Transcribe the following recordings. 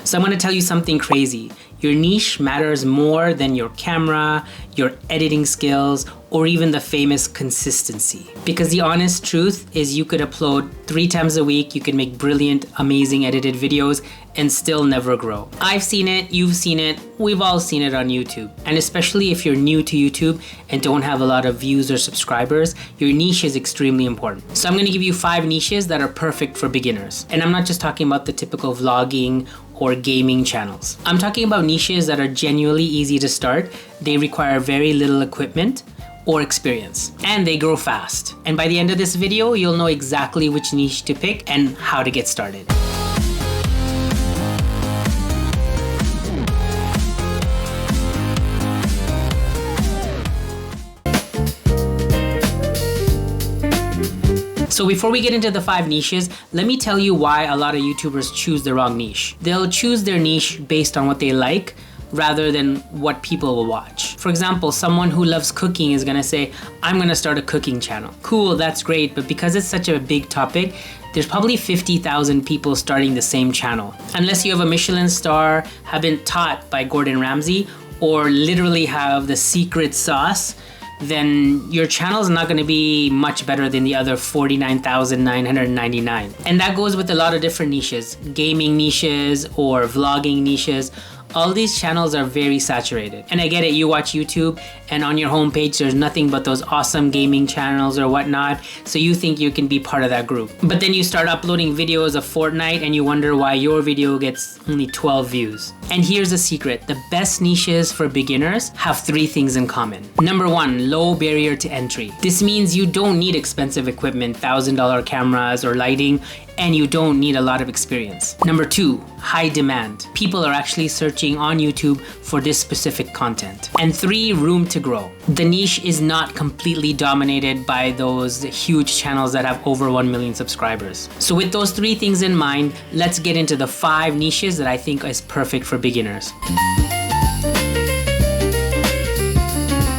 So I'm gonna tell you something crazy. Your niche matters more than your camera, your editing skills, or even the famous consistency. Because the honest truth is you could upload 3 times a week, you can make brilliant, amazing edited videos and still never grow. I've seen it, you've seen it, we've all seen it on YouTube. And especially if you're new to YouTube and don't have a lot of views or subscribers, your niche is extremely important. So I'm gonna give you 5 niches that are perfect for beginners. And I'm not just talking about the typical vlogging or gaming channels. I'm talking about niches that are genuinely easy to start. They require very little equipment or experience, and they grow fast. And by the end of this video, you'll know exactly which niche to pick and how to get started. So before we get into the 5 niches, let me tell you why a lot of YouTubers choose the wrong niche. They'll choose their niche based on what they like rather than what people will watch. For example, someone who loves cooking is gonna say, I'm gonna start a cooking channel. Cool, that's great, but because it's such a big topic, there's probably 50,000 people starting the same channel. Unless you have a Michelin star, have been taught by Gordon Ramsay, or literally have the secret sauce, then your channel is not going to be much better than the other 49,999. And that goes with a lot of different niches, gaming niches or vlogging niches. All these channels are very saturated. And I get it, you watch YouTube and on your homepage there's nothing but those awesome gaming channels or whatnot, so you think you can be part of that group. But then you start uploading videos of Fortnite and you wonder why your video gets only 12 views. And here's the secret, the best niches for beginners have 3 things in common. Number 1, low barrier to entry. This means you don't need expensive equipment, $1,000 cameras or lighting, and you don't need a lot of experience. Number 2, high demand. People are actually searching on YouTube for this specific content. And 3, room to grow. The niche is not completely dominated by those huge channels that have over 1 million subscribers. So with those 3 things in mind, let's get into the 5 niches that I think is perfect for beginners.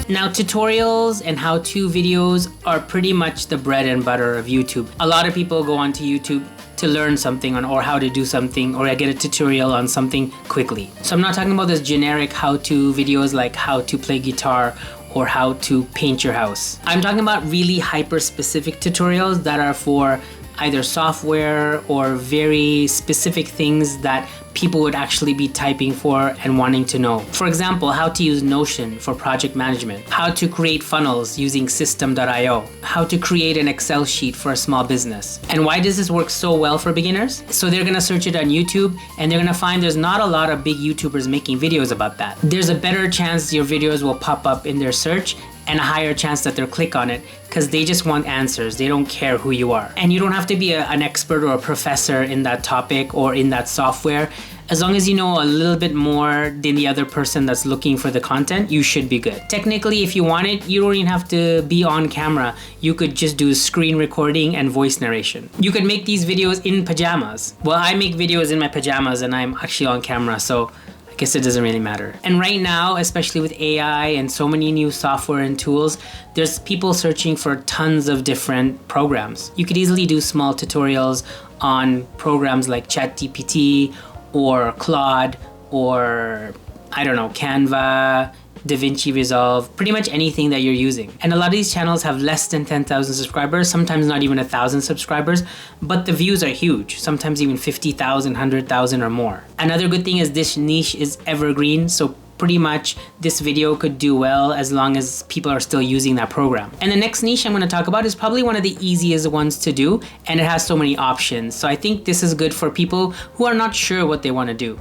Now, tutorials and how-to videos are pretty much the bread and butter of YouTube. A lot of people go onto YouTube to learn something or how to do something, or I get a tutorial on something quickly. So I'm not talking about those generic how-to videos like how to play guitar or how to paint your house. I'm talking about really hyper-specific tutorials that are for either software or very specific things that people would actually be typing for and wanting to know. For example, how to use Notion for project management, how to create funnels using System.io, how to create an Excel sheet for a small business. And why does this work so well for beginners? So they're gonna search it on YouTube and they're gonna find there's not a lot of big YouTubers making videos about that. There's a better chance your videos will pop up in their search and a higher chance that they'll click on it because they just want answers. They don't care who you are. And you don't have to be an expert or a professor in that topic or in that software. As long as you know a little bit more than the other person that's looking for the content, you should be good. Technically, if you want it, you don't even have to be on camera. You could just do screen recording and voice narration. You could make these videos in pajamas. Well, I make videos in my pajamas and I'm actually on camera, so I guess it doesn't really matter. And right now, especially with AI and so many new software and tools, there's people searching for tons of different programs. You could easily do small tutorials on programs like ChatGPT or Claude or, I don't know, Canva, DaVinci Resolve, pretty much anything that you're using. And a lot of these channels have less than 10,000 subscribers, sometimes not even 1,000 subscribers, but the views are huge, sometimes even 50,000, 100,000 or more. Another good thing is this niche is evergreen, so pretty much this video could do well as long as people are still using that program. And the next niche I'm going to talk about is probably one of the easiest ones to do, and it has so many options. So I think this is good for people who are not sure what they want to do.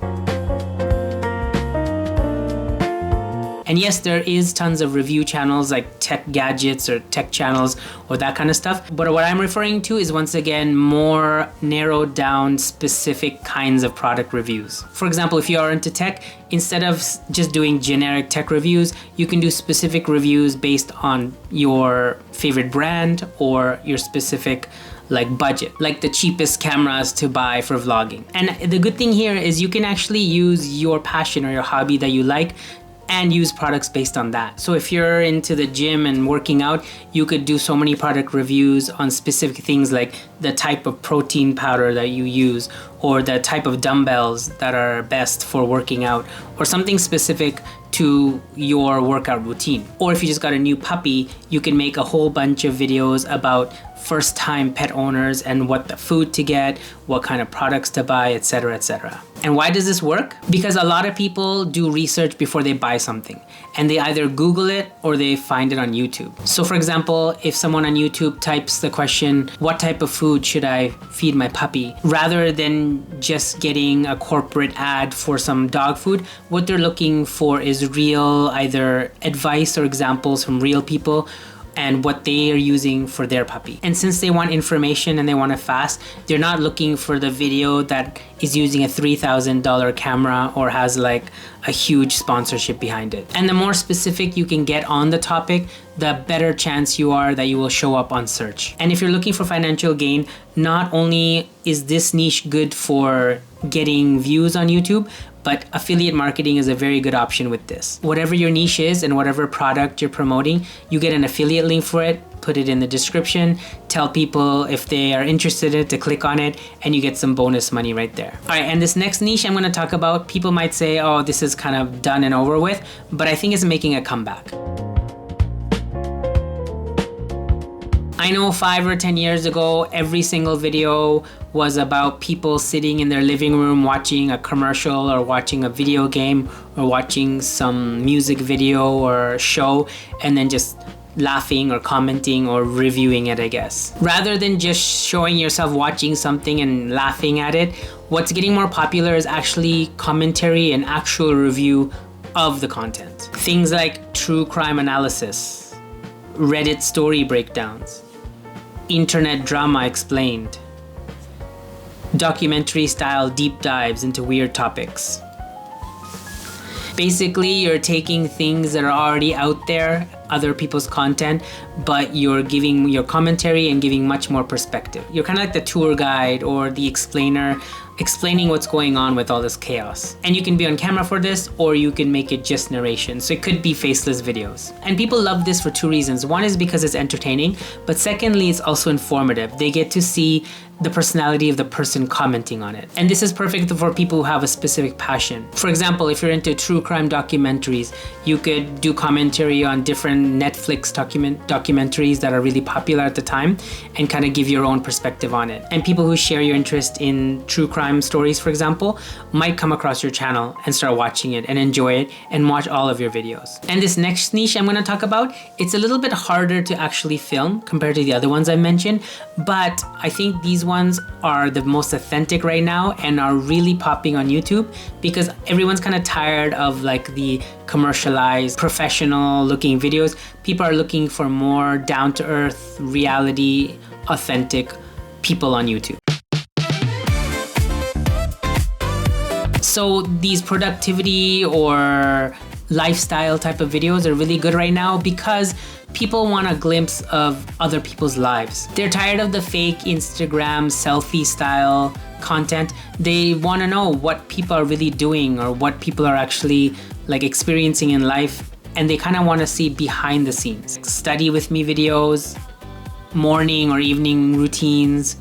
And yes, there is tons of review channels like tech gadgets or tech channels or that kind of stuff. But what I'm referring to is, once again, more narrowed down specific kinds of product reviews. For example, if you are into tech, instead of just doing generic tech reviews, you can do specific reviews based on your favorite brand or your specific budget, like the cheapest cameras to buy for vlogging. And the good thing here is you can actually use your passion or your hobby that you like and use products based on that. So if you're into the gym and working out, you could do so many product reviews on specific things like the type of protein powder that you use, or the type of dumbbells that are best for working out, or something specific to your workout routine. Or if you just got a new puppy, you can make a whole bunch of videos about first-time pet owners and what the food to get, what kind of products to buy, etc., etc. And why does this work? Because a lot of people do research before they buy something, and they either Google it or they find it on YouTube. So for example, if someone on YouTube types the question, what type of food should I feed my puppy? Rather than just getting a corporate ad for some dog food, what they're looking for is real either advice or examples from real people and what they are using for their puppy. And since they want information and they want it fast, they're not looking for the video that is using a $3,000 camera or has like a huge sponsorship behind it. And the more specific you can get on the topic, the better chance you are that you will show up on search. And if you're looking for financial gain, not only is this niche good for getting views on YouTube, but affiliate marketing is a very good option with this. Whatever your niche is and whatever product you're promoting, you get an affiliate link for it, put it in the description, tell people if they are interested in it to click on it, and you get some bonus money right there. All right, and this next niche I'm gonna talk about, people might say, oh, this is kind of done and over with, but I think it's making a comeback. I know 5 or 10 years ago, every single video was about people sitting in their living room watching a commercial or watching a video game or watching some music video or show and then just laughing or commenting or reviewing it, I guess. Rather than just showing yourself watching something and laughing at it, what's getting more popular is actually commentary and actual review of the content. Things like true crime analysis, Reddit story breakdowns, internet drama explained, documentary style deep dives into weird topics. Basically, you're taking things that are already out there, other people's content, but you're giving your commentary and giving much more perspective. You're kind of like the tour guide or the explainer, explaining what's going on with all this chaos. And you can be on camera for this, or you can make it just narration. So it could be faceless videos. And people love this for 2 reasons. One is because it's entertaining, but secondly, it's also informative. They get to see the personality of the person commenting on it. And this is perfect for people who have a specific passion. For example, if you're into true crime documentaries, you could do commentary on different Netflix documentaries that are really popular at the time and kind of give your own perspective on it. And people who share your interest in true crime stories, for example, might come across your channel and start watching it and enjoy it and watch all of your videos. And this next niche I'm gonna talk about, it's a little bit harder to actually film compared to the other ones I mentioned, but I think these ones are the most authentic right now and are really popping on YouTube because everyone's kind of tired of like the commercialized, professional looking videos. People are looking for more down-to-earth, reality, authentic people on YouTube. So these productivity or lifestyle type of videos are really good right now because people want a glimpse of other people's lives. They're tired of the fake Instagram selfie style content. They want to know what people are really doing or what people are actually like experiencing in life, and they kind of want to see behind the scenes. Study with me videos, morning or evening routines,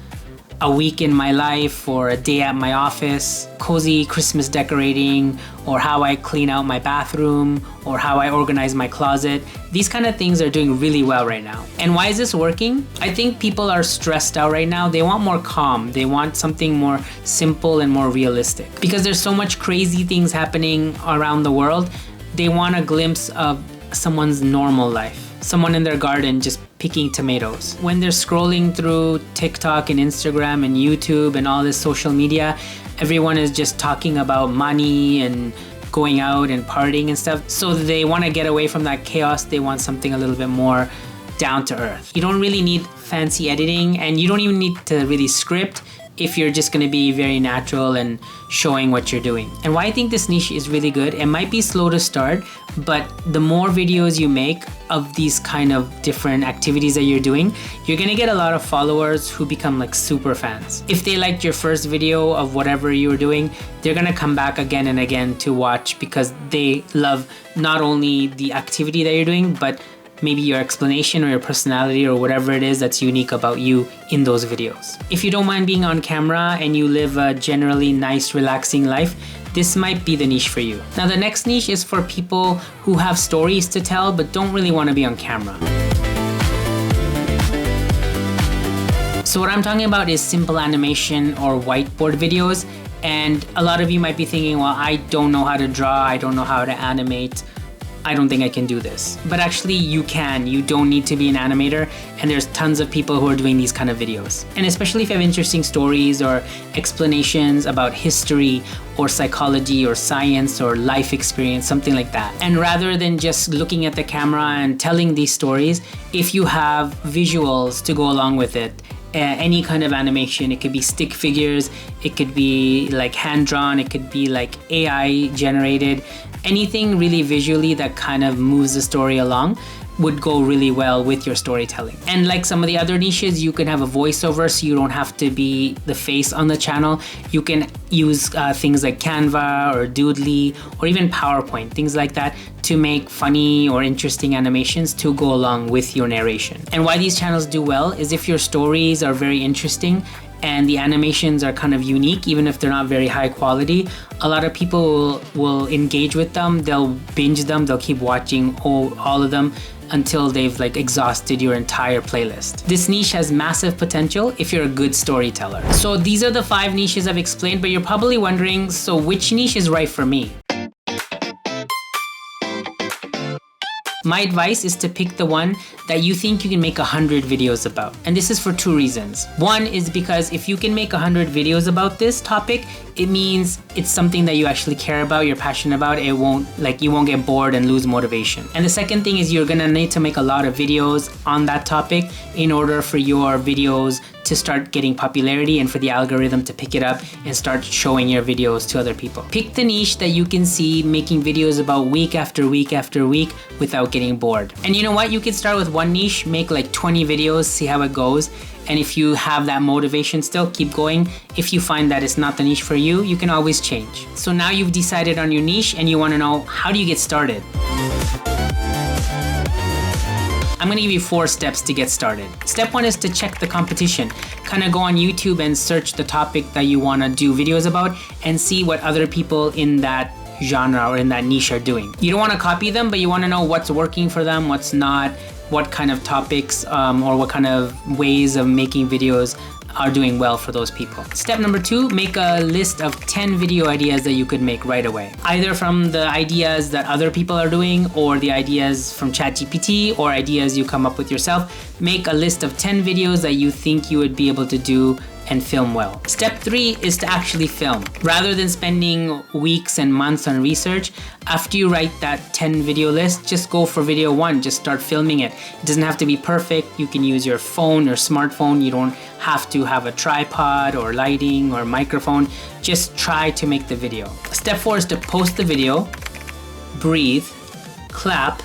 a week in my life or a day at my office, cozy Christmas decorating, or how I clean out my bathroom, or how I organize my closet. These kind of things are doing really well right now. And why is this working? I think people are stressed out right now. They want more calm. They want something more simple and more realistic. Because there's so much crazy things happening around the world, they want a glimpse of someone's normal life. Someone in their garden just picking tomatoes. When they're scrolling through TikTok and Instagram and YouTube and all this social media, everyone is just talking about money and going out and partying and stuff. So they want to get away from that chaos. They want something a little bit more down to earth. You don't really need fancy editing, and you don't even need to really script if you're just going to be very natural and showing what you're doing. And why I think this niche is really good, it might be slow to start, but the more videos you make of these kind of different activities that you're doing, you're going to get a lot of followers who become like super fans. If they liked your first video of whatever you were doing, they're going to come back again and again to watch because they love not only the activity that you're doing, but maybe your explanation or your personality or whatever it is that's unique about you in those videos. If you don't mind being on camera and you live a generally nice, relaxing life, this might be the niche for you. Now the next niche is for people who have stories to tell but don't really want to be on camera. So what I'm talking about is simple animation or whiteboard videos. And a lot of you might be thinking, well, I don't know how to draw, I don't know how to animate, I don't think I can do this. But actually you can. You don't need to be an animator, and there's tons of people who are doing these kind of videos. And especially if you have interesting stories or explanations about history or psychology or science or life experience, something like that. And rather than just looking at the camera and telling these stories, if you have visuals to go along with it, any kind of animation, it could be stick figures, it could be like hand-drawn, it could be like AI generated, anything really visually that kind of moves the story along would go really well with your storytelling. And like some of the other niches, you can have a voiceover, so you don't have to be the face on the channel. You can use things like Canva or Doodly or even PowerPoint, things like that, to make funny or interesting animations to go along with your narration. And why these channels do well is if your stories are very interesting and the animations are kind of unique, even if they're not very high quality, a lot of people will engage with them, they'll binge them, they'll keep watching all of them until they've like exhausted your entire playlist. This niche has massive potential if you're a good storyteller. So these are the 5 niches I've explained, but you're probably wondering, so which niche is right for me? My advice is to pick the one that you think you can make 100 videos about. And this is for 2 reasons. One is because if you can make 100 videos about this topic, it means it's something that you actually care about, you're passionate about. You won't get bored and lose motivation. And the second thing is you're gonna need to make a lot of videos on that topic in order for your videos to start getting popularity and for the algorithm to pick it up and start showing your videos to other people. Pick the niche that you can see making videos about week after week after week without getting bored. And you know what? You can start with one niche, make like 20 videos, see how it goes. And if you have that motivation still, keep going. If you find that it's not the niche for you, you can always change. So now you've decided on your niche and you want to know, how do you get started? I'm gonna give you 4 steps to get started. Step 1 is to check the competition. Kind of go on YouTube and search the topic that you wanna do videos about and see what other people in that genre or in that niche are doing. You don't wanna copy them, but you wanna know what's working for them, what's not, what kind of topics or what kind of ways of making videos are doing well for those people. Step number 2, make a list of 10 video ideas that you could make right away. Either from the ideas that other people are doing or the ideas from ChatGPT or ideas you come up with yourself. Make a list of 10 videos that you think you would be able to do and film well. Step 3 is to actually film. Rather than spending weeks and months on research, after you write that 10 video list, just go for video 1, just start filming it. It doesn't have to be perfect. You can use your phone or smartphone. You don't have to have a tripod or lighting or microphone. Just try to make the video. Step 4 is to post the video, breathe, clap,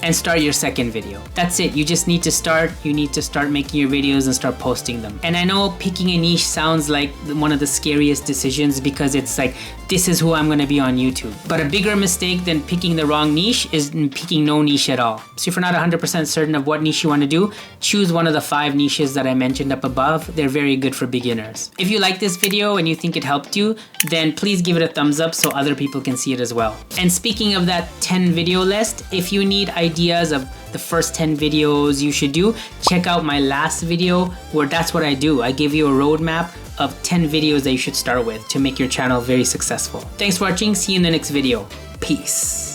and start your second video. That's it. You just need to start. You need to start making your videos and start posting them. And I know picking a niche sounds like one of the scariest decisions because it's like, this is who I'm gonna be on YouTube. But a bigger mistake than picking the wrong niche is picking no niche at all. So if you're not 100% certain of what niche you wanna do, choose one of the 5 niches that I mentioned up above. They're very good for beginners. If you like this video and you think it helped you, then please give it a thumbs up so other people can see it as well. And speaking of that 10 video list, if you need ideas of the first 10 videos you should do, check out my last video where that's what I do. I give you a roadmap of 10 videos that you should start with to make your channel very successful. Thanks for watching. See you in the next video. Peace.